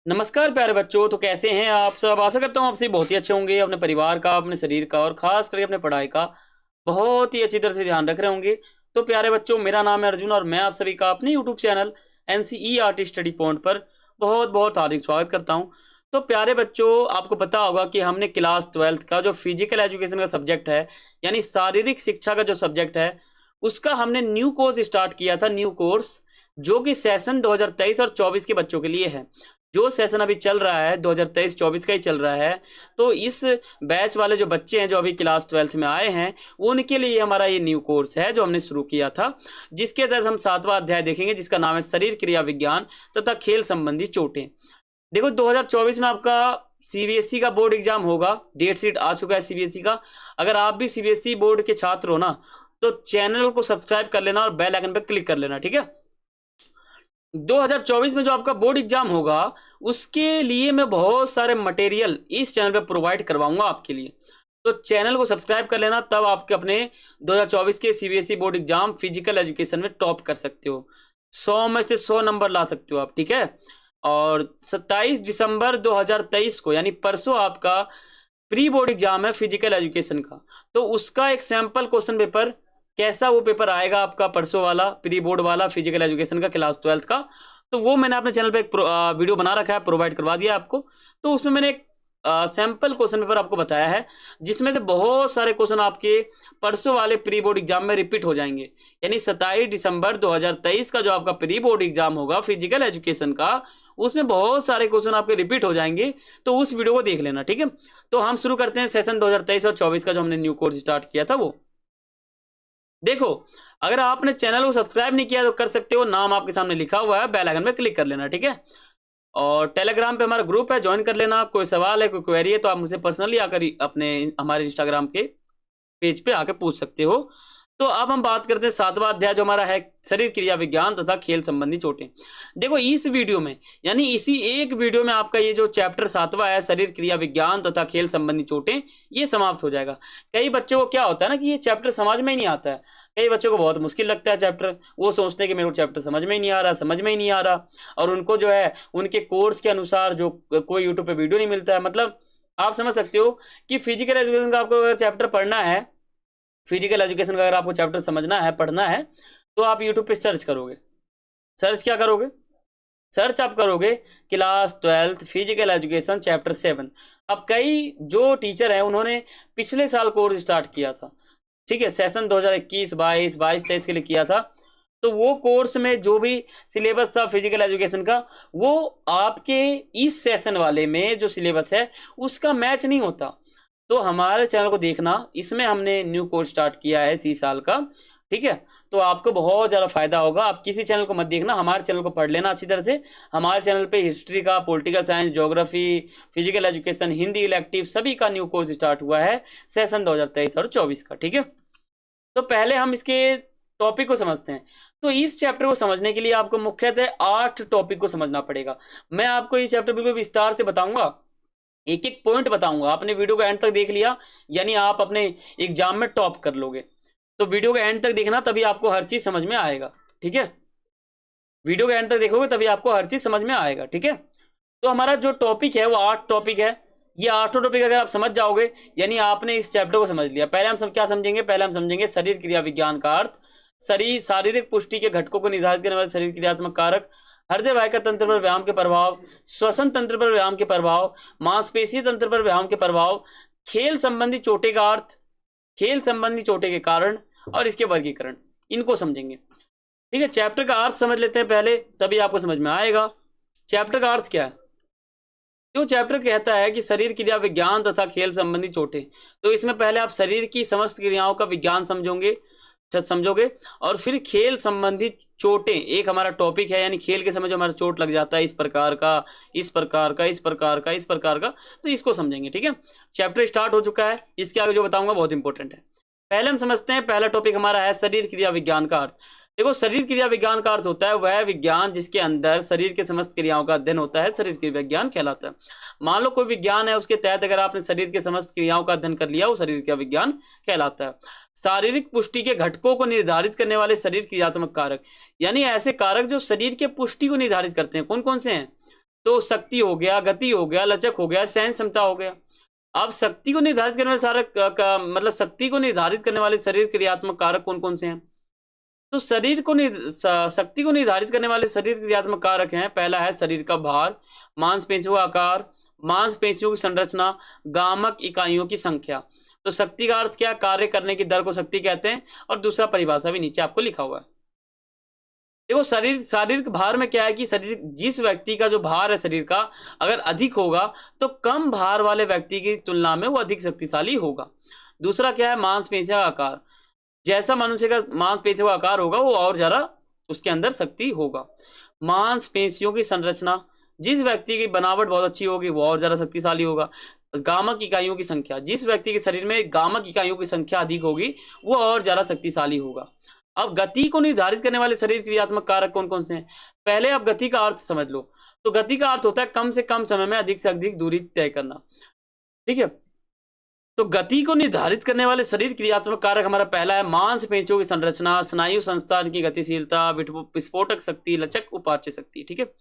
नमस्कार प्यारे बच्चों। तो कैसे हैं आप सब? आशा करता हूँ आप सभी बहुत ही अच्छे होंगे, अपने परिवार का, अपने शरीर का और खास करके अपने पढ़ाई का बहुत ही अच्छी तरह से ध्यान रख रहे होंगे। तो प्यारे बच्चों, मेरा नाम है अर्जुन और मैं आप सभी का अपने YouTube channel NCERT study point पर बहुत बहुत हार्दिक स्वागत करता हूँ। तो प्यारे बच्चों, आपको पता होगा कि हमने क्लास 12th का जो फिजिकल एजुकेशन का सब्जेक्ट है, यानी शारीरिक शिक्षा का जो सब्जेक्ट है, उसका हमने न्यू कोर्स स्टार्ट किया था। न्यू कोर्स जो कि सेशन 2023 और 24 के बच्चों के लिए है। जो सेशन अभी चल रहा है 2023-24 का ही चल रहा है। तो इस बैच वाले जो बच्चे हैं जो अभी क्लास 12th में आए हैं, उनके लिए हमारा ये न्यू कोर्स है जो हमने शुरू किया था, जिसके तहत हम 7वां अध्याय देखेंगे, जिसका नाम है शरीर क्रिया विज्ञान तथा खेल संबंधी चोटें। देखो, 2024 में आपका CBSE का बोर्ड एग्जाम होगा। डेट शीट आ चुका है CBSE का। अगर आप भी CBSE बोर्ड के छात्र हो ना, तो चैनल को सब्सक्राइब कर लेना और बेल आइकन पर क्लिक कर लेना, ठीक है। 2024 में जो आपका बोर्ड एग्जाम होगा, उसके लिए मैं बहुत सारे मटेरियल इस चैनल पे प्रोवाइड करवाऊंगा आपके लिए। तो चैनल को सब्सक्राइब कर लेना, तब आपके अपने 2024 के CBSE board exam physical education में टॉप कर सकते हो। 100 में से 100 नंबर ला सकते हो आप, ठीक है। और 27 दिसंबर 2023 को, यानी परसों, आपका प्री बोर्ड एग्जाम है फिजिकल एजुकेशन का। तो उसका एक सैंपल क्वेश्चन पेपर, कैसा वो पेपर आएगा आपका परसों वाला प्री बोर्ड वाला फिजिकल एजुकेशन का क्लास 12th का, तो वो मैंने अपने चैनल पे एक वीडियो बना रखा है, प्रोवाइड करवा दिया आपको। तो उसमें मैंने एक सैंपल क्वेश्चन पेपर आपको बताया है, जिसमें से बहुत सारे क्वेश्चन आपके परसों वाले प्री बोर्ड एग्जाम में रिपीट हो जाएंगे। यानी 27 दिसंबर 2023 का जो आपका प्री बोर्ड एग्जाम होगा फिजिकल एजुकेशन का, उसमें बहुत सारे क्वेश्चन आपके रिपीट हो जाएंगे। तो उस वीडियो को देख लेना, ठीक है। तो हम शुरू करते हैं सेशन 2023 और 24 का जो हमने न्यू कोर्स स्टार्ट किया था वो। देखो, अगर आपने चैनल को सब्सक्राइब नहीं किया तो कर सकते हो, नाम आपके सामने लिखा हुआ है, बेल आइकन पे क्लिक कर लेना, ठीक है। और टेलीग्राम पे हमारा ग्रुप है, ज्वाइन कर लेना। कोई सवाल है, कोई क्वेरी है, तो आप मुझसे पर्सनली आकर अपने हमारे इंस्टाग्राम के पेज पे आके पूछ सकते हो। तो अब हम बात करते हैं 7वां अध्याय जो हमारा है शरीर क्रिया विज्ञान तथा खेल संबंधी चोटें। देखो, इस वीडियो में, यानी इसी एक वीडियो में आपका ये जो चैप्टर 7वां है शरीर क्रिया विज्ञान तथा खेल संबंधी चोटें, ये समाप्त हो जाएगा। कई बच्चों को क्या होता है ना कि ये चैप्टर समझ में ही नहीं आता है। कई बच्चों को बहुत मुश्किल लगता है चैप्टर। वो सोचते हैं कि मेरे को चैप्टर समझ में ही नहीं आ रहा, समझ में ही नहीं आ रहा। और उनको जो है उनके कोर्स के अनुसार जो कोई यूट्यूब पे वीडियो नहीं मिलता है। मतलब आप समझ सकते हो कि फिजिकल एजुकेशन का आपको अगर चैप्टर पढ़ना है, फिजिकल एजुकेशन का अगर आपको चैप्टर समझना है, पढ़ना है, तो आप यूट्यूब पे सर्च करोगे। सर्च क्या करोगे? सर्च आप करोगे class 12th physical education chapter 7। अब कई जो टीचर हैं उन्होंने पिछले साल कोर्स स्टार्ट किया था, ठीक है, सेशन 2021, 22, 23 के लिए किया था। तो वो कोर्स में जो भी सिलेबस था फिजिकल एजुकेशन का, वो आपके इस सेशन वाले में जो सिलेबस है उसका मैच नहीं होता। तो हमारे चैनल को देखना, इसमें हमने न्यू कोर्स स्टार्ट किया है इसी साल का, ठीक है। तो आपको बहुत ज़्यादा फायदा होगा। आप किसी चैनल को मत देखना, हमारे चैनल को पढ़ लेना अच्छी तरह से। हमारे चैनल पे हिस्ट्री का, political science, geography, physical education, Hindi elective सभी का न्यू कोर्स स्टार्ट हुआ है सेशन 2023 और 24 का, ठीक है। तो पहले हम इसके टॉपिक को समझते हैं। तो इस चैप्टर को समझने के लिए आपको मुख्यतः 8 टॉपिक को समझना पड़ेगा। मैं आपको ये चैप्टर बिल्कुल विस्तार से बताऊंगा, एक एक पॉइंट बताऊंगा। आपने वीडियो को एंड तक देख लिया, यानी आप अपने एग्जाम में टॉप कर लोगे। तो वीडियो को एंड तक देखना, तभी आपको हर चीज समझ में आएगा, ठीक है। वीडियो को एंड तक देखोगे तभी आपको हर चीज समझ में आएगा, ठीक है। तो हमारा जो टॉपिक है वो 8 टॉपिक है। ये 8 टॉपिक अगर आप समझ जाओगे, यानी आपने इस चैप्टर को समझ लिया। पहले हम क्या समझेंगे? पहले हम समझेंगे शरीर क्रिया विज्ञान का अर्थ। शरीर शारीरिक पुष्टि के घटकों को निर्धारित करने वाले शरीर क्रियात्मक कारक, हृदय वाहिका तंत्र पर व्यायाम के प्रभाव, श्वसन तंत्र पर व्यायाम के प्रभाव, मांसपेशीय तंत्र पर व्यायाम के प्रभाव, खेल संबंधी चोटें का अर्थ, खेल संबंधी चोटें के कारण और इसके वर्गीकरण, इनको समझेंगे, ठीक है। चैप्टर का अर्थ समझ लेते हैं पहले, तभी आपको समझ में आएगा चैप्टर का अर्थ क्या है। जो चैप्टर कहता है कि शरीर क्रिया विज्ञान तथा खेल संबंधी चोटें, तो इसमें पहले आप शरीर की समस्त क्रियाओं का विज्ञान समझोगे और फिर खेल संबंधी चोटें एक हमारा टॉपिक है। यानी खेल के समय जो हमारा चोट लग जाता है, इस प्रकार का, इस प्रकार का, इस प्रकार का, इस प्रकार का, तो इसको समझेंगे, ठीक है। चैप्टर स्टार्ट हो चुका है, इसके आगे जो बताऊंगा बहुत इंपॉर्टेंट है। पहले हम समझते हैं, पहला टॉपिक हमारा है शरीर क्रिया विज्ञान का अर्थ। देखो, शरीर क्रिया विज्ञान का अर्थ होता है वह विज्ञान जिसके अंदर शरीर के समस्त क्रियाओं का अध्ययन होता है, शरीर क्रिया विज्ञान कहलाता है। मान लो कोई विज्ञान है, उसके तहत अगर आपने शरीर के समस्त क्रियाओं का अध्ययन कर लिया, वो शरीर क्रिया विज्ञान कहलाता है। शारीरिक पुष्टि के घटकों को निर्धारित करने वाले शरीर क्रियात्मक कारक, यानी ऐसे कारक जो शरीर के पुष्टि को निर्धारित करते हैं, कौन कौन से हैं? तो शक्ति हो गया, गति हो गया, लचक हो गया, सहन क्षमता हो गया। अब शक्ति को निर्धारित करने वाले सारे मतलब शक्ति को निर्धारित करने वाले शरीर क्रियात्मक कारक कौन कौन से हैं? तो शक्ति को निर्धारित करने वाले शरीर क्रियात्मक कारक हैं। पहला है शरीर का भार, मांसपेशियों का आकार, मांसपेशियों की संरचना, गामक इकाइयों की संख्या। तो शक्ति का अर्थ क्या? कार्य करने की दर को शक्ति कहते हैं। और दूसरा परिभाषा भी नीचे आपको लिखा हुआ है। देखो शारीरिक भार में क्या है कि शरीर, जिस व्यक्ति का जो भार है शरीर का अगर अधिक होगा तो कम भार वाले व्यक्ति की तुलना में वो अधिक शक्तिशाली होगा। दूसरा क्या है? मांसपेशियों का आकार। जैसा मनुष्य का मांसपेशियों का आकार होगा वो और ज्यादा उसके अंदर शक्ति होगा। मांसपेशियों की संरचना, जिस व्यक्ति की बनावट बहुत अच्छी होगी वो और ज्यादा शक्तिशाली होगा। गामक इकाइयों की संख्या, जिस व्यक्ति के शरीर में गामक इकाइयों की संख्या अधिक होगी वो और ज्यादा शक्तिशाली होगा। अब गति को निर्धारित करने वाले शरीर क्रियात्मक कारक कौन कौन से हैं? पहले आप गति का अर्थ समझ लो। तो गति का अर्थ होता है कम से कम समय में अधिक से अधिक दूरी तय करना। ठीक है, तो गति को निर्धारित करने वाले शरीर क्रियात्मक कारक हमारा पहला है मांसपेशियों की संरचना, स्नायु संस्थान की गतिशीलता, विस्फोटक शक्ति, लचक, उपाच्य शक्ति। ठीक है,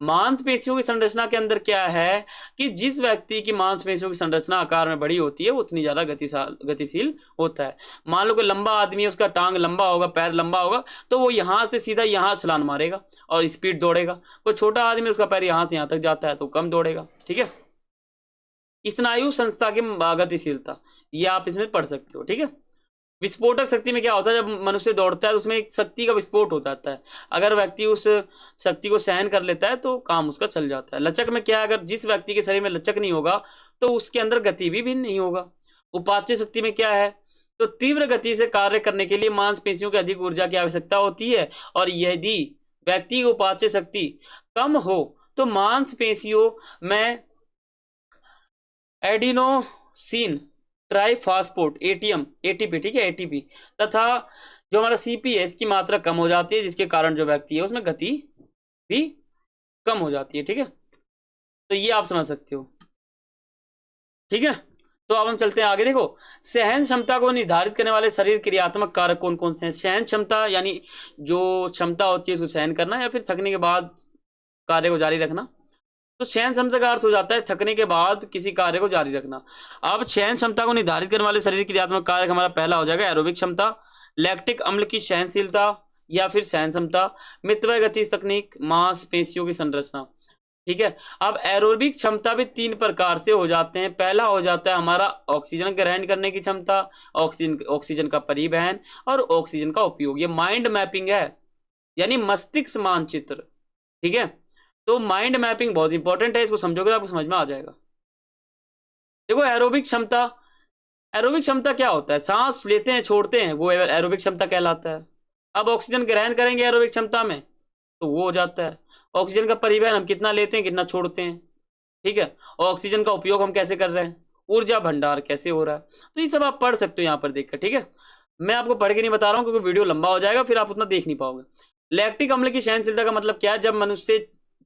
मांसपेशियों की संरचना के अंदर क्या है कि जिस व्यक्ति की मांसपेशियों की संरचना आकार में बड़ी होती है वो उतनी ज्यादा गतिशील होता है। मान लो कोई लंबा आदमी है, उसका टांग लंबा होगा, पैर लंबा होगा, तो वो यहाँ से सीधा यहाँ छलांग मारेगा और स्पीड दौड़ेगा। कोई छोटा आदमी, उसका पैर यहाँ से यहाँ तक जाता है तो कम दौड़ेगा। ठीक है, स्नायु संस्था की गतिशीलता ये आप इसमें पढ़ सकते हो। ठीक है, विस्फोटक शक्ति में क्या होता है? जब मनुष्य दौड़ता है तो उसमें एक शक्ति का विस्फोट हो जाता है। अगर व्यक्ति उस शक्ति को सहन कर लेता है तो काम उसका चल जाता है। लचक में क्या है? अगर जिस व्यक्ति के शरीर में लचक नहीं होगा तो उसके अंदर गति भी नहीं होगा। उपाच्य शक्ति में क्या है? तो तीव्र गति से कार्य करने के लिए मांसपेशियों की अधिक ऊर्जा की आवश्यकता होती है, और यदि व्यक्ति की उपाच्य शक्ति कम हो तो मांसपेशियों में एडिनोसिन ट्राइफॉस्फेट एटीपी, ठीक है, एटीपी तथा जो हमारा सीपी है इसकी मात्रा कम हो जाती है, जिसके कारण जो व्यक्ति है उसमें गति भी कम हो जाती है। ठीक है, तो ये आप समझ सकते हो। ठीक है, तो अब हम चलते हैं आगे। देखो, सहन क्षमता को निर्धारित करने वाले शरीर क्रियात्मक कारक कौन कौन से हैं? सहन क्षमता यानी जो क्षमता होती है उसको सहन करना या फिर थकने के बाद कार्य को जारी रखना। तो सहन क्षमता का अर्थ हो जाता है थकने के बाद किसी कार्य को जारी रखना। अब सहन क्षमता को निर्धारित करने वाले शरीर क्रियात्मक कारक हमारा पहला हो जाएगा एरोबिक क्षमता, लैक्टिक अम्ल की सहनशीलता या फिर सहन क्षमता, मितव्यय गति तकनीक, मांसपेशियों की संरचना। ठीक है, अब एरोबिक क्षमता भी तीन प्रकार से हो जाते हैं। पहला हो जाता है हमारा ऑक्सीजन ग्रहण करने की क्षमता, ऑक्सीजन का परिवहन और ऑक्सीजन का उपयोग। ये माइंड मैपिंग है, यानी मस्तिष्क मानचित्र। ठीक है, तो माइंड मैपिंग बहुत इंपॉर्टेंट है, इसको समझोगे तो आपको समझ में आ जाएगा। देखो, एरोबिक क्षमता क्या होता है? सांस लेते हैं छोड़ते हैं, वो एरोबिक क्षमता कहलाता है। अब ऑक्सीजन ग्रहण करेंगे एरोबिक क्षमता में तो वो हो जाता है। ऑक्सीजन का परिवहन हम कितना लेते हैं, कितना छोड़ते हैं। ठीक है, ऑक्सीजन का उपयोग हम कैसे कर रहे हैं, ऊर्जा भंडार कैसे हो रहा है, तो ये सब आप पढ़ सकते हो यहाँ पर देखकर। ठीक है, मैं आपको पढ़ के नहीं बता रहा हूँ क्योंकि वीडियो लंबा हो जाएगा, फिर आप उतना देख नहीं पाओगे। लैक्टिक अम्ल की सहनशीलता का मतलब क्या है? जब मनुष्य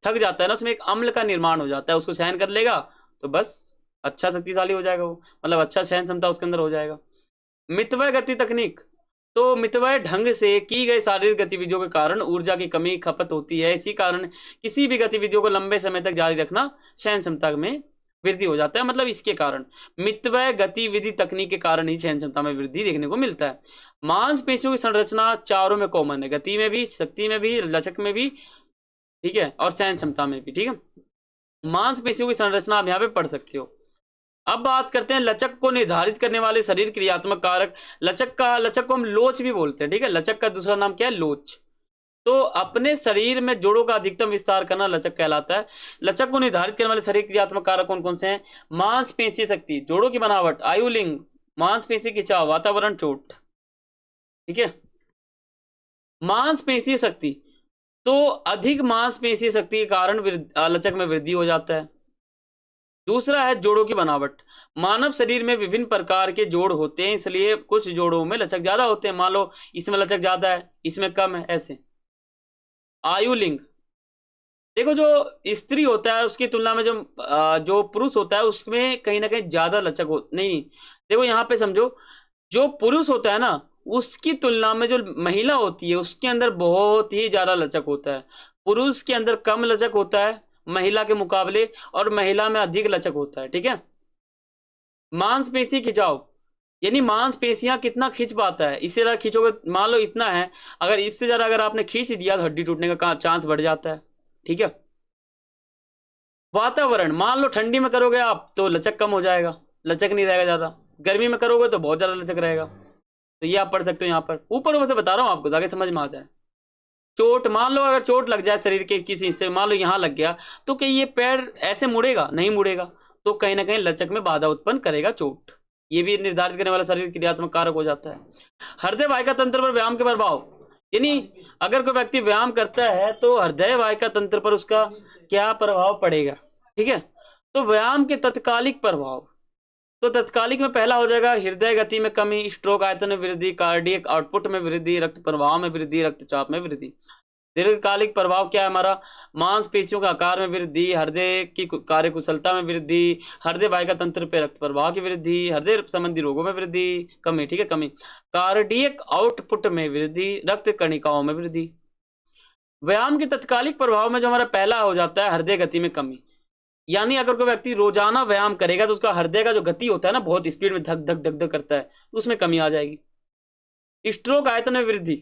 थक जाता है ना, उसमें एक अम्ल का निर्माण हो जाता है, उसको सहन कर लेगा तो बस अच्छा शक्तिशाली हो जाएगा वो, मतलब अच्छा सहन क्षमता उसके अंदर हो जाएगा। मितव्यय गति तकनीक, तो मितव्यय ढंग से की गई शारीरिक गतिविधियों के कारण ऊर्जा की कमी खपत होती है। इसी कारण किसी भी गतिविधियों को लंबे समय तक जारी रखना सहन क्षमता में वृद्धि हो जाता है। मतलब इसके कारण मितव्यय गतिविधि तकनीक के कारण ही सहन क्षमता में वृद्धि देखने को मिलता है। मांसपेशियों की संरचना चारों में कॉमन है, गति में भी, शक्ति में भी, लचक में भी, ठीक है, और सहन क्षमता में भी। ठीक है, मांसपेशियों की संरचना आप यहाँ पे पढ़ सकते हो। अब बात करते हैं लचक को निर्धारित करने वाले शरीर क्रियात्मक कारक। लचक को हम लोच भी बोलते हैं। ठीक है, लचक का दूसरा नाम क्या है? लोच। तो अपने शरीर में जोड़ों का अधिकतम विस्तार करना लचक कहलाता है। लचक को निर्धारित करने वाले शरीर क्रियात्मक कारक कौन कौन से हैं? मांसपेशीय शक्ति, जोड़ों की बनावट, आयु, लिंग, मांसपेशी खिंचाव, वातावरण, चोट। ठीक है, मांसपेशीय शक्ति, तो अधिक मांसपेशीय शक्ति के कारण लचक में वृद्धि हो जाता है। दूसरा है जोड़ों की बनावट। मानव शरीर में विभिन्न प्रकार के जोड़ होते हैं, इसलिए कुछ जोड़ों में लचक ज्यादा होते हैं। मान लो इसमें लचक ज्यादा है, इसमें कम है, ऐसे। आयु, लिंग, देखो जो स्त्री होता है उसकी तुलना में जो पुरुष होता है उसमें कहीं ना कहीं ज्यादा लचक हो नहीं। देखो यहाँ पे समझो, जो पुरुष होता है ना उसकी तुलना में जो महिला होती है उसके अंदर बहुत ही ज्यादा लचक होता है। पुरुष के अंदर कम लचक होता है, महिला के मुकाबले, और महिला में अधिक लचक होता है। ठीक है। मांसपेशी खिंचाव, यानी मांसपेशियां कितना खींच पाता है, इससे ज़्यादा खींचोगे, मान लो इतना है, अगर इससे ज़्यादा अगर आपने खींच दिया तो हड्डी टूटने का चांस बढ़ जाता है। ठीक है। वातावरण, मान लो ठंडी में करोगे आप तो लचक कम हो जाएगा, लचक नहीं रहेगा ज़्यादा, गर्मी में करोगे तो बहुत ज़्यादा लचक रहेगा। तो ये आप पढ़ सकते हो यहाँ पर, ऊपर से बता रहा हूँ आपको ताकि समझ में आ जाए। चोट, मान लो अगर चोट लग जाए शरीर के किसी हिस्से में, मान लो यहाँ लग गया, तो क्या ये पैर ऐसे मुड़ेगा? नहीं मुड़ेगा, तो कहीं ना कहीं लचक में बाधा उत्पन्न करेगा चोट। ये भी निर्धारित करने वाला शरीर क्रियात्मक कारक हो जाता है। हृदय वाहिका तंत्र पर व्यायाम के प्रभाव, यानी अगर कोई व्यक्ति व्यायाम करता है तो हृदय वाहिका तंत्र पर उसका क्या प्रभाव पड़ेगा। ठीक है। तो व्यायाम के तत्कालिक प्रभाव, तो तत्कालिक में पहला हो जाएगा हृदय गति में कमी, स्ट्रोक आयतन में वृद्धि, कार्डियक आउटपुट में वृद्धि, रक्त प्रवाह में वृद्धि, रक्तचाप में वृद्धि। दीर्घकालिक प्रभाव क्या है हमारा? मांसपेशियों का आकार में वृद्धि, हृदय की कार्यकुशलता में वृद्धि, हृदय वाहिका तंत्र पे रक्त प्रवाह की वृद्धि, हृदय संबंधी रोगों में वृद्धि, कमी। ठीक है, कमी। कार्डियक आउटपुट में वृद्धि, रक्त कणिकाओं में वृद्धि। व्यायाम के तत्कालिक प्रभाव में जो हमारा पहला हो जाता है हृदय गति में कमी, यानी अगर कोई व्यक्ति रोजाना व्यायाम करेगा तो उसका हृदय का जो गति होता है ना, बहुत स्पीड में धक धक धक धक करता है, तो उसमें कमी आ जाएगी। स्ट्रोक आयतन में वृद्धि,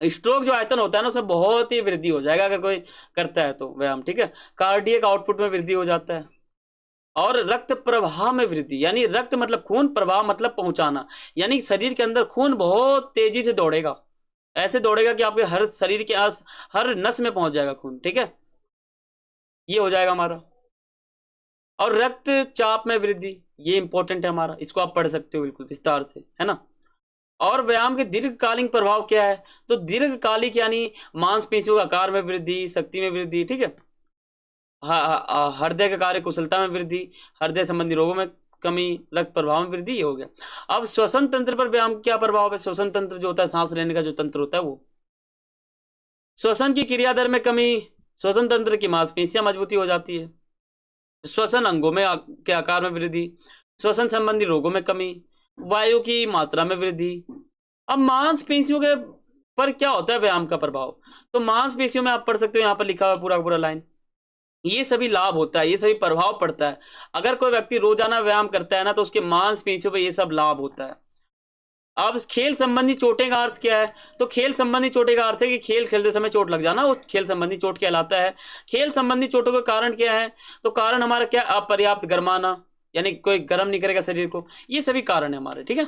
स्ट्रोक जो आयतन होता है ना उसमें बहुत ही वृद्धि हो जाएगा अगर कोई करता है तो व्यायाम। ठीक है। कार्डियक आउटपुट में वृद्धि हो जाता है। और रक्त प्रवाह में वृद्धि, यानी रक्त मतलब खून, प्रवाह मतलब पहुंचाना, यानी शरीर के अंदर खून बहुत तेजी से दौड़ेगा, ऐसे दौड़ेगा कि आपके हर शरीर के हर नस में पहुंच जाएगा खून। ठीक है, ये हो जाएगा हमारा। और रक्तचाप में वृद्धि, ये इंपॉर्टेंट है हमारा, इसको आप पढ़ सकते हो बिल्कुल विस्तार से, है ना। और व्यायाम के दीर्घकालीन प्रभाव क्या है? तो दीर्घकालिक यानी मांसपेशियों का आकार में वृद्धि, शक्ति में वृद्धि। ठीक है। हृदय के कार्य कुशलता में वृद्धि, हृदय संबंधी रोगों में कमी, रक्त प्रवाह में वृद्धि, ये हो गया। अब श्वसन तंत्र पर व्यायाम क्या प्रभाव है? श्वसन तंत्र जो होता है, सांस लेने का जो तंत्र होता है वो, श्वसन की क्रिया दर में कमी, श्वसन तंत्र की मांसपेशियां मजबूती हो जाती है, श्वसन अंगों में के आकार में वृद्धि, श्वसन संबंधी रोगों में कमी, वायु की मात्रा में वृद्धि। अब मांसपेशियों के पर क्या होता है व्यायाम का प्रभाव? तो मांसपेशियों में आप पढ़ सकते हो, यहाँ पर लिखा हुआ पूरा पूरा लाइन, ये सभी लाभ होता है, ये सभी प्रभाव पड़ता है। अगर कोई व्यक्ति रोजाना व्यायाम करता है ना तो उसके मांसपेशियों पे ये सब लाभ होता है। अब खेल संबंधी चोटें का अर्थ क्या है? तो खेल संबंधी चोटें का अर्थ है कि खेल खेलते समय चोट लग जाना, वो खेल संबंधी चोट कहलाता है। खेल संबंधी चोटों का कारण क्या है? तो कारण हमारा क्या? अपर्याप्त गर्माना, यानी कोई गर्म नहीं करेगा शरीर को, ये सभी कारण है हमारे। ठीक है,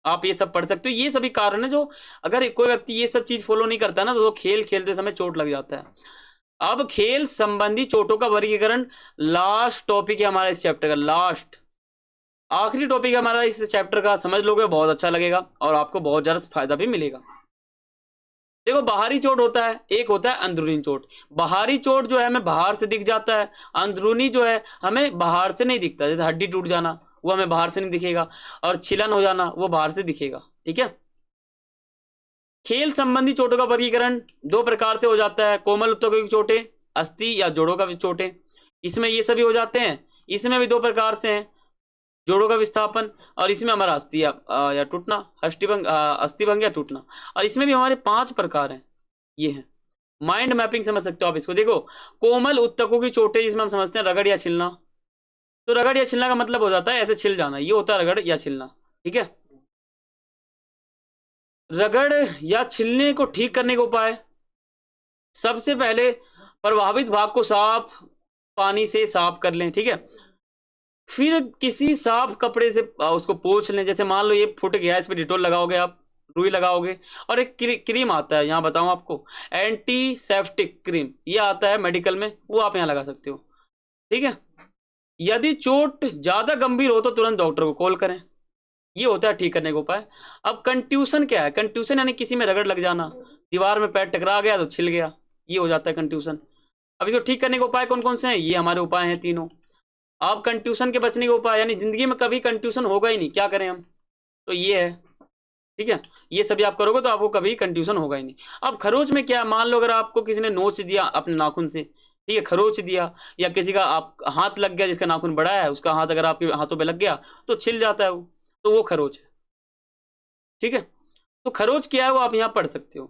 आप ये सब पढ़ सकते हो, ये सभी कारण है जो अगर कोई व्यक्ति ये सब चीज फॉलो नहीं करता है ना तो खेल खेलते समय चोट लग जाता है। अब खेल संबंधी चोटों का वर्गीकरण लास्ट टॉपिक है हमारा इस चैप्टर का, लास्ट आखिरी टॉपिक है हमारा इस चैप्टर का। समझ लोगे बहुत अच्छा लगेगा और आपको बहुत ज्यादा फायदा भी मिलेगा। देखो, बाहरी चोट होता है, एक होता है अंदरूनी चोट। बाहरी चोट जो है हमें बाहर से दिख जाता है, अंदरूनी जो है हमें बाहर से नहीं दिखता। जैसे हड्डी टूट जाना वो हमें बाहर से नहीं दिखेगा, और छिलन हो जाना वो बाहर से दिखेगा। ठीक है। खेल संबंधी चोटों का वर्गीकरण दो प्रकार से हो जाता है, कोमल ऊतकों की चोटें, अस्थि या जोड़ों का चोटें, इसमें ये सभी हो जाते हैं। इसमें भी दो प्रकार से हैं, जोड़ों का विस्थापन, और इसमें हमारा अस्थि या टूटना, अस्थिभंग या टूटना। और इसमें भी हमारे 5 प्रकार हैं, ये हैं। माइंड मैपिंग समझ सकते हो आप इसको। देखो, कोमल ऊतकों की चोटें जिसमें हम समझते हैं रगड़ या छिलना, तो रगड़ या छिलना का मतलब हो जाता है ऐसे छिल जाना, ये होता है रगड़ या छिलना। ठीक है। रगड़ या छिलने को ठीक करने का उपाय, सबसे पहले प्रभावित भाग को साफ पानी से साफ कर लें। ठीक है। फिर किसी साफ कपड़े से उसको पोंछ लें। जैसे मान लो ये फुट गया, इस पर डिटोल लगाओगे आप, रुई लगाओगे, और एक क्रीम आता है, यहाँ बताऊँ आपको, एंटीसेप्टिक क्रीम, ये आता है मेडिकल में, वो आप यहाँ लगा सकते हो। ठीक है। यदि चोट ज़्यादा गंभीर हो तो तुरंत डॉक्टर को कॉल करें, ये होता है ठीक करने का उपाय। अब कंट्यूशन क्या है? कंट्यूशन यानी किसी में रगड़ लग जाना, दीवार में पैर टकरा गया तो छिल गया, ये हो जाता है कंट्यूशन। अब इसको ठीक करने के उपाय कौन कौन से हैं? ये हमारे उपाय हैं तीनों। अब कंट्यूशन के बचने के उपाय, यानी जिंदगी में कभी कंट्यूशन होगा ही नहीं, क्या करें हम? तो ये है। ठीक है, ये सभी आप करोगे तो आपको कभी कंट्यूशन होगा ही नहीं। अब खरोच में क्या है? मान लो अगर आपको किसी ने नोच दिया अपने नाखून से, ठीक है, खरोच दिया, या किसी का आप हाथ लग गया जिसका नाखून बड़ा है, उसका हाथ अगर आपके हाथों पे लग गया तो छिल जाता है वो, तो वो खरोच है। ठीक है। तो खरोच क्या है वो आप यहाँ पढ़ सकते हो।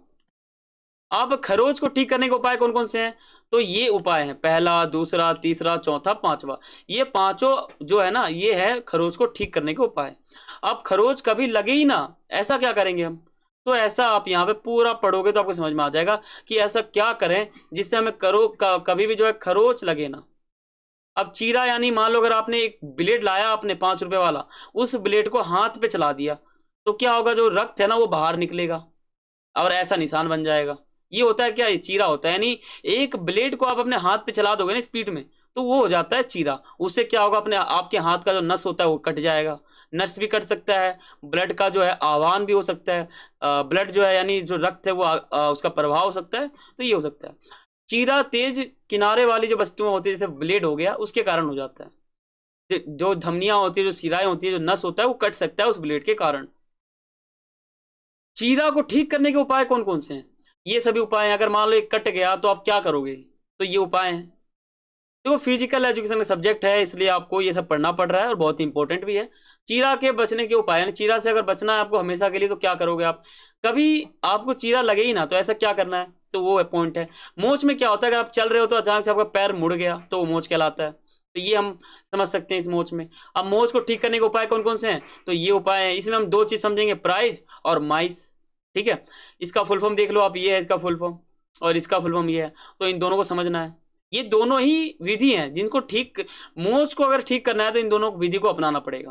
अब खरोच को ठीक करने के उपाय कौन कौन से हैं? तो ये उपाय हैं, पहला, दूसरा, तीसरा, चौथा, पांचवा। ये पांचों जो है ना, ये है खरोच को ठीक करने के उपाय। अब खरोच कभी लगे ही ना, ऐसा क्या करेंगे हम? तो ऐसा आप यहाँ पे पूरा पढ़ोगे तो आपको समझ में आ जाएगा कि ऐसा क्या करें जिससे हमें कभी भी जो है खरोच लगे ना। अब चीरा यानी मान लो अगर आपने एक ब्लेड लाया आपने 5 रुपए वाला, उस ब्लेड को हाथ पे चला दिया, तो क्या होगा, जो रक्त है ना वो बाहर निकलेगा और ऐसा निशान बन जाएगा। ये होता है क्या, ये चीरा होता है। यानी एक ब्लेड को आप अपने हाथ पे चला दोगे ना स्पीड में, तो वो हो जाता है चीरा। उससे क्या होगा, अपने आपके हाथ का जो नस होता है वो कट जाएगा। नस भी कट सकता है, ब्लड का जो है आह्वान भी हो सकता है, ब्लड जो है यानी जो रक्त है वो उसका प्रभाव हो सकता है। तो ये हो सकता है चीरा। तेज किनारे वाली जो वस्तुएं होती है जैसे ब्लेड हो गया, उसके कारण हो जाता है। जो धमनियां होती है, जो सिराएं होती है, जो नस होता है वो कट सकता है उस ब्लेड के कारण। चीरा को ठीक करने के उपाय कौन कौन से हैं? ये सभी उपाय हैं। अगर मान लो एक कट गया तो आप क्या करोगे? तो ये उपाय हैं। देखो फिजिकल एजुकेशन में सब्जेक्ट है, इसलिए आपको ये सब पढ़ना पड़ रहा है और बहुत इंपॉर्टेंट भी है। चीरा के बचने के उपाय, यानी चीरा से अगर बचना है आपको हमेशा के लिए, तो क्या करोगे आप? कभी आपको चीरा लगे ही ना, तो ऐसा क्या करना है? तो वो पॉइंट है। मोच में क्या होता है, अगर आप चल रहे हो तो अचानक से आपका पैर मुड़ गया तो वो मोच कहलाता है। तो ये हम समझ सकते हैं इस मोच में। अब मोच को ठीक करने के उपाय कौन कौन से हैं? तो ये उपाय हैं। इसमें हम दो चीज समझेंगे, प्राइज और माइस। ठीक है, इसका फुल फॉर्म देख लो आप, ये है इसका फुल फॉर्म और इसका फुल फॉर्म ये है। तो इन दोनों को समझना है। ये दोनों ही विधि हैं जिनको ठीक, मोच को अगर ठीक करना है तो इन दोनों विधि को अपनाना पड़ेगा।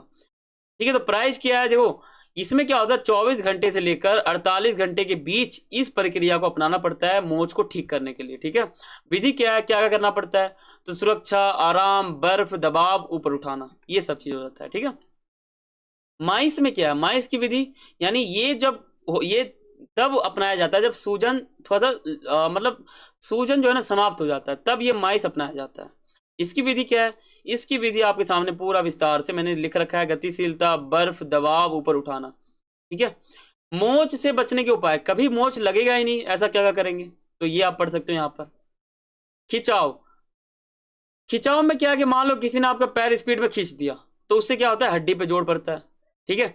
ठीक है, तो प्राइस क्या है? देखो इसमें क्या होता है, 24 घंटे से लेकर 48 घंटे के बीच इस प्रक्रिया को अपनाना पड़ता है मोच को ठीक करने के लिए। ठीक है, विधि क्या है, क्या क्या करना पड़ता है? तो सुरक्षा, आराम, बर्फ, दबाव, ऊपर उठाना, ये सब चीज हो जाता है। ठीक है, माइस में क्या है, माइस की विधि यानी ये जब ये तब अपनाया जाता है जब सूजन थोड़ा सा मतलब सूजन जो है ना समाप्त हो जाता है, तब ये माइस अपनाया जाता है। इसकी विधि क्या है? इसकी विधि आपके सामने पूरा विस्तार से मैंने लिख रखा है, गतिशीलता, बर्फ, दबाव, ऊपर उठाना। ठीक है, मोच से बचने के उपाय, कभी मोच लगेगा ही नहीं, ऐसा क्या क्या करेंगे? तो ये आप पढ़ सकते हो यहाँ पर। खिंचाव, खिंचाव में क्या है कि मान लो किसी ने आपका पैर स्पीड में खींच दिया, तो उससे क्या होता है, हड्डी पे जोर पड़ता है। ठीक है,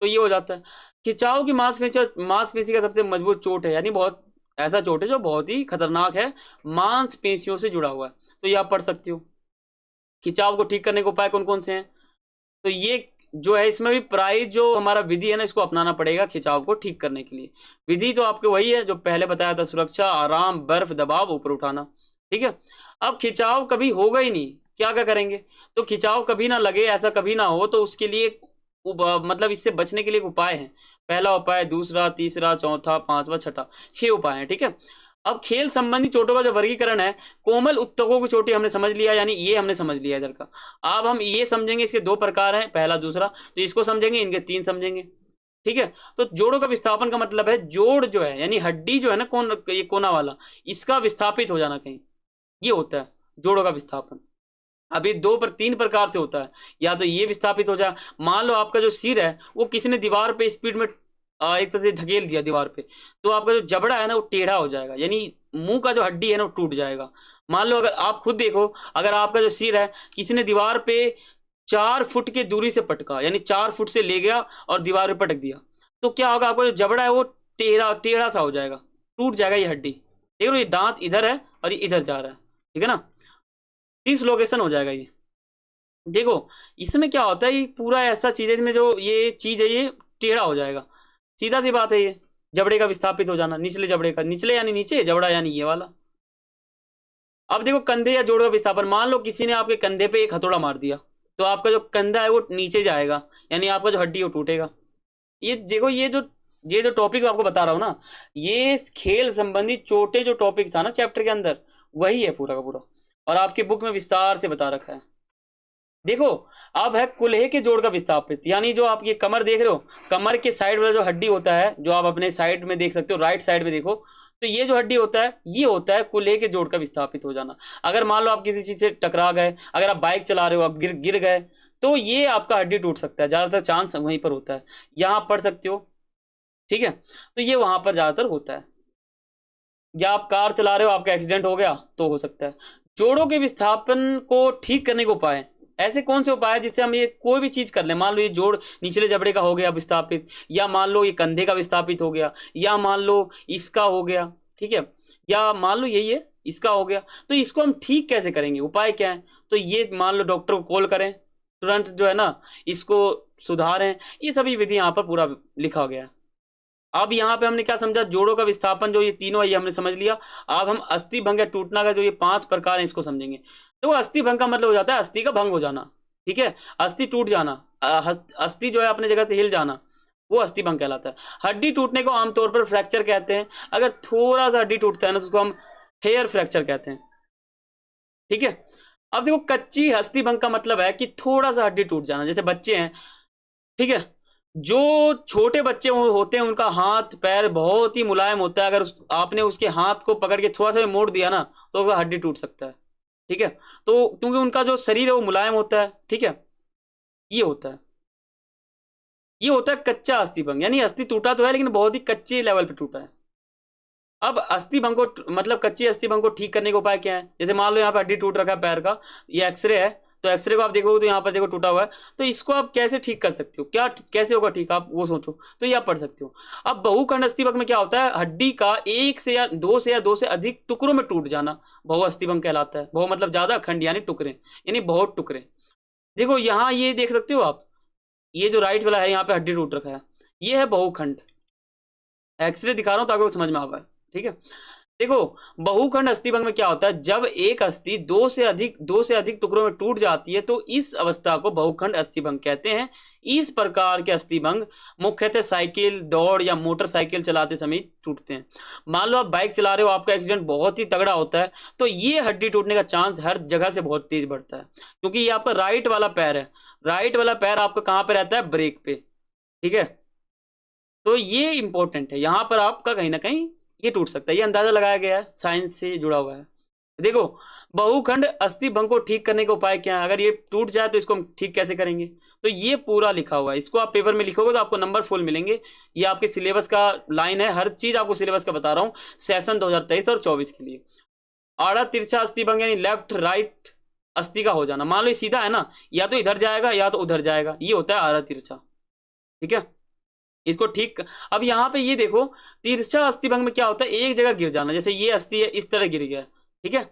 तो ये हो जाता है। खिंचाव की मांसपेशी का सबसे मजबूत चोट है, यानी बहुत ऐसा चोट है जो बहुत ही खतरनाक है, मांसपेशियों से जुड़ा हुआ है। तो ये आप पढ़ सकते हो। खिंचाव को ठीक करने के उपाय कौन कौन से हैं? तो ये जो है इसमें भी प्राइस जो हमारा विधि है ना, इसको अपनाना पड़ेगा खिंचाव को ठीक करने के लिए। विधि तो आपके वही है जो पहले बताया था, सुरक्षा, आराम, बर्फ, दबाव, ऊपर उठाना। ठीक है, अब खिंचाव कभी होगा ही नहीं, क्या क्या करेंगे? तो खिंचाव कभी ना लगे, ऐसा कभी ना हो, तो उसके लिए मतलब इससे बचने के लिए एक उपाय है। पहला उपाय, दूसरा, तीसरा, चौथा, पांचवा, छठा, 6 उपाय हैं। ठीक है, अब खेल संबंधी चोटों का जो वर्गीकरण है, कोमल उत्तकों की चोटी हमने समझ लिया, यानी ये हमने समझ लिया इधर का। अब हम ये समझेंगे, इसके 2 प्रकार हैं, पहला दूसरा, तो इसको समझेंगे, इनके 3 समझेंगे। ठीक है, तो जोड़ों का विस्थापन का मतलब है जोड़ जो है यानी हड्डी जो है ना, ये कोना वाला, इसका विस्थापित हो जाना कहीं, ये होता है जोड़ों का विस्थापन। अभी 3 प्रकार से होता है। या तो ये विस्थापित हो जाए, मान लो आपका जो सिर है वो किसी ने दीवार पे स्पीड में एक तरह से धकेल दिया दीवार पे, तो आपका जो जबड़ा है ना वो टेढ़ा हो जाएगा, यानी मुंह का जो हड्डी है ना वो टूट जाएगा। मान लो अगर आप खुद देखो, अगर आपका जो सिर है किसी ने दीवार पे 4 फुट की दूरी से पटका, यानी 4 फुट से ले गया और दीवार पे पटक दिया, तो क्या होगा, आपका जो जबड़ा है वो टेढ़ा टेढ़ा सा हो जाएगा, टूट जाएगा ये हड्डी। देख लो, ये दांत इधर है और ये इधर जा रहा है। ठीक है ना, डिसलोकेशन हो जाएगा ये। देखो इसमें क्या होता है, ये पूरा ऐसा चीज है इसमें, जो ये चीज है ये टेढ़ा हो जाएगा, सीधा सी बात है ये। जबड़े का विस्थापित हो जाना, निचले जबड़े का, निचले यानी नीचे, जबड़ा यानी ये वाला। अब देखो कंधे या जोड़ों का विस्थापन, मान लो किसी ने आपके कंधे पे एक हथौड़ा मार दिया, तो आपका जो कंधा है वो नीचे जाएगा, यानी आपका जो हड्डी है वो टूटेगा। ये देखो, ये जो टॉपिक आपको बता रहा हूँ ना, ये खेल संबंधी चोटें जो टॉपिक था ना चैप्टर के अंदर, वही है पूरा का पूरा, और आपके बुक में विस्तार से बता रखा है। देखो अब है कुल्हे के जोड़ का विस्थापित, यानी जो आप ये कमर देख रहे हो, कमर के साइड वाला जो हड्डी होता है, जो आप अपने साइड में देख सकते हो, राइट साइड में देखो, तो ये जो हड्डी होता है ये होता है कुल्हे के जोड़ का विस्थापित हो जाना। अगर मान लो आप किसी चीज से टकरा गए, अगर आप बाइक चला रहे हो, आप गिर गिर गए, तो ये आपका हड्डी टूट सकता है, ज्यादातर चांस वहीं पर होता है। यहाँ पढ़ सकते हो। ठीक है, तो ये वहां पर ज्यादातर होता है। या आप कार चला रहे हो, आपका एक्सीडेंट हो गया तो हो सकता है। जोड़ों के विस्थापन को ठीक करने के उपाय, ऐसे कौन से उपाय है जिससे हम ये कोई भी चीज कर लें, मान लो ये जोड़ निचले जबड़े का हो गया विस्थापित, या मान लो ये कंधे का विस्थापित हो गया, या मान लो इसका हो गया, ठीक है, या मान लो यही है, इसका हो गया, तो इसको हम ठीक कैसे करेंगे, उपाय क्या है? तो ये मान लो डॉक्टर को कॉल करें, तुरंत जो है ना इसको सुधारें, ये सभी विधि यहाँ पर पूरा लिखा गया है। अब यहाँ पे हमने क्या समझा, जोड़ों का विस्थापन जो ये तीनों है ये हमने समझ लिया। अब हम अस्थि भंग या टूटना का जो ये 5 प्रकार है इसको समझेंगे। तो अस्थि भंग का मतलब हो जाता है अस्थि का भंग हो जाना, ठीक है, अस्थि टूट जाना, अस्थि जो है अपने जगह से हिल जाना, वो अस्थि भंग कहलाता है। हड्डी टूटने को आमतौर पर फ्रैक्चर कहते हैं, अगर थोड़ा सा हड्डी टूटता है ना तो उसको हम हेयर फ्रैक्चर कहते हैं, ठीक है। अब देखो कच्ची अस्थि भंग का मतलब है कि थोड़ा सा हड्डी टूट जाना, जैसे बच्चे हैं, ठीक है, जो छोटे बच्चे होते हैं उनका हाथ पैर बहुत ही मुलायम होता है, अगर आपने उसके हाथ को पकड़ के थोड़ा सा भी मोड़ दिया ना तो वह हड्डी टूट सकता है, ठीक है। तो क्योंकि उनका जो शरीर है वो मुलायम होता है, ठीक है, ये होता है, ये होता है कच्चा अस्थि भंग, यानी अस्थि टूटा तो है लेकिन बहुत ही कच्चे लेवल पे टूटा है। अब अस्थि भंग को मतलब कच्ची अस्थि भंग को ठीक करने का उपाय क्या है? जैसे मान लो यहाँ पे हड्डी टूट रखा है पैर का, ये एक्सरे है, तो एक्सरे को आप देखोगे तो यहाँ पर देखो टूटा हुआ है, तो इसको आप कैसे ठीक कर सकते हो, क्या कैसे होगा ठीक, आप वो सोचो, तो ये आप पढ़ सकते हो। अब बहुखंड अस्थि भंग में क्या होता है, हड्डी का एक से या दो से अधिक टुकड़ों में टूट जाना बहु अस्थि भंग कहलाता है। बहु मतलब ज्यादा, खंड यानी टुकड़े, यानी बहुत टुकड़े। देखो यहाँ ये देख सकते हो आप, ये जो राइट वाला है यहाँ पे हड्डी टूट रखा है, ये है बहुखंड, एक्सरे दिखा रहा हूं ताकि समझ में आ पाए, ठीक है। देखो बहुखंड अस्थिभंग में क्या होता है, जब एक अस्थि दो से अधिक टुकड़ों में टूट जाती है तो इस अवस्था को बहुखंड अस्थिभंग कहते हैं। इस प्रकार के अस्थिभंग मुख्यतः साइकिल, दौड़ या मोटरसाइकिल चलाते समय टूटते हैं। मान लो आप बाइक चला रहे हो, आपका एक्सीडेंट बहुत ही तगड़ा होता है, तो ये हड्डी टूटने का चांस हर जगह से बहुत तेज बढ़ता है, क्योंकि ये आपका राइट वाला पैर है, राइट वाला पैर आपका कहाँ पे रहता है, ब्रेक पे, ठीक है। तो ये इंपॉर्टेंट है, यहां पर आपका कहीं ना कहीं ये टूट सकता है, ये अंदाजा लगाया गया है, साइंस से जुड़ा हुआ है। देखो बहुखंड अस्थि भंग को ठीक करने का उपाय क्या है, अगर ये टूट जाए तो इसको हम ठीक कैसे करेंगे, तो ये पूरा लिखा हुआ है, इसको आप पेपर में लिखोगे तो आपको नंबर फुल मिलेंगे। ये आपके सिलेबस का लाइन है, हर चीज आपको सिलेबस का बता रहा हूँ, सेशन 2023 और 24 के लिए। आड़ा तिरछा अस्थि भंग यानी लेफ्ट राइट अस्थि का हो जाना, मान लो ये सीधा है ना, या तो इधर जाएगा या तो उधर जाएगा, ये होता है आड़ा तिरछा, ठीक है, इसको ठीक। अब यहाँ पे ये देखो तिरछा अस्थिभंग में क्या होता है, एक जगह गिर जाना, जैसे ये अस्थि है इस तरह गिर गया, ठीक है,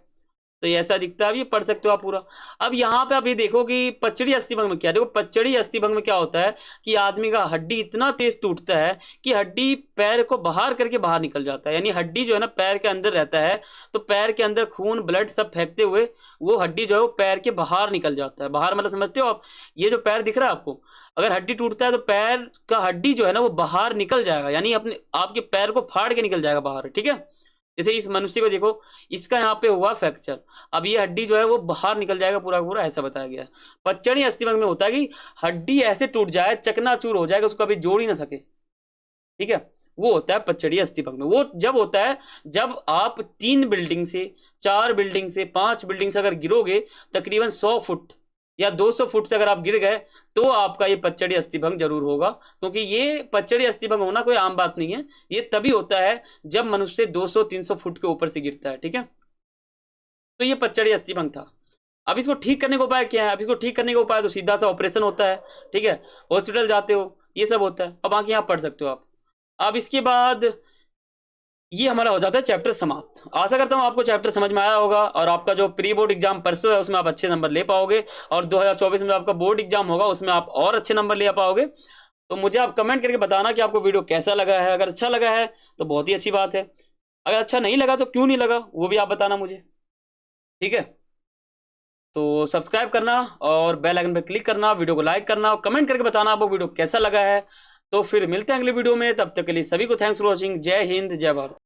तो ये ऐसा दिखता है, अब ये पढ़ सकते हो आप पूरा। अब यहाँ पे आप ये देखो कि पचड़ी अस्थिभंग में क्या, देखो पचड़ी अस्थिभंग में क्या होता है कि आदमी का हड्डी इतना तेज टूटता है कि हड्डी पैर को बाहर करके बाहर निकल जाता है, यानी हड्डी जो है ना पैर के अंदर रहता है, तो पैर के अंदर खून ब्लड सब फेंकते हुए वो हड्डी जो है वो पैर के बाहर निकल जाता है। बाहर मतलब समझते हो आप, ये जो पैर दिख रहा है आपको, अगर हड्डी टूटता है तो पैर का हड्डी जो है ना वो बाहर निकल जाएगा, यानी अपने आपके पैर को फाड़ के निकल जाएगा बाहर, ठीक है। जैसे इस मनुष्य को देखो, इसका यहाँ पे हुआ फ्रैक्चर, अब ये हड्डी जो है वो बाहर निकल जाएगा पूरा पूरा, ऐसा बताया गया है। पचड़ी अस्थिभंग में होता है कि हड्डी ऐसे टूट जाए, चकनाचूर हो जाएगा, उसको अभी जोड़ ही ना सके, ठीक है, वो होता है पचड़ी अस्थिभंग में। वो जब होता है जब आप 3 बिल्डिंग से 4 बिल्डिंग से 5 बिल्डिंग से अगर गिरोगे, तकरीबन 100 फुट या 200 फुट से अगर आप गिर गए तो आपका ये पचड़ी अस्थिभंग जरूर होगा, क्योंकि ये पचड़ी अस्थिभंग होना कोई आम बात नहीं है, ये तभी होता है जब मनुष्य 200-300 फुट के ऊपर से गिरता है, ठीक है। तो ये पचड़ी अस्थिभंग था। अब इसको ठीक करने का उपाय क्या है, अब इसको ठीक करने का उपाय तो सीधा सा ऑपरेशन होता है, ठीक है, हॉस्पिटल जाते हो, ये सब होता है। अब बाकी यहाँ पढ़ सकते हो आप। अब इसके बाद ये हमारा हो जाता है चैप्टर समाप्त। आशा करता हूँ आपको चैप्टर समझ में आया होगा और आपका जो प्री बोर्ड एग्जाम परसों है उसमें आप अच्छे नंबर ले पाओगे, और 2024 में आपका बोर्ड एग्जाम होगा उसमें आप और अच्छे नंबर ले पाओगे। तो मुझे आप कमेंट करके बताना कि आपको वीडियो कैसा लगा है, अगर अच्छा लगा है तो बहुत ही अच्छी बात है, अगर अच्छा नहीं लगा तो क्यों नहीं लगा वो भी आप बताना मुझे, ठीक है। तो सब्सक्राइब करना और बेल आइकन पर क्लिक करना, वीडियो को लाइक करना और कमेंट करके बताना आपको वीडियो कैसा लगा है। तो फिर मिलते हैं अगले वीडियो में, तब तक के लिए सभी को थैंक्स फॉर वॉचिंग। जय हिंद, जय भारत।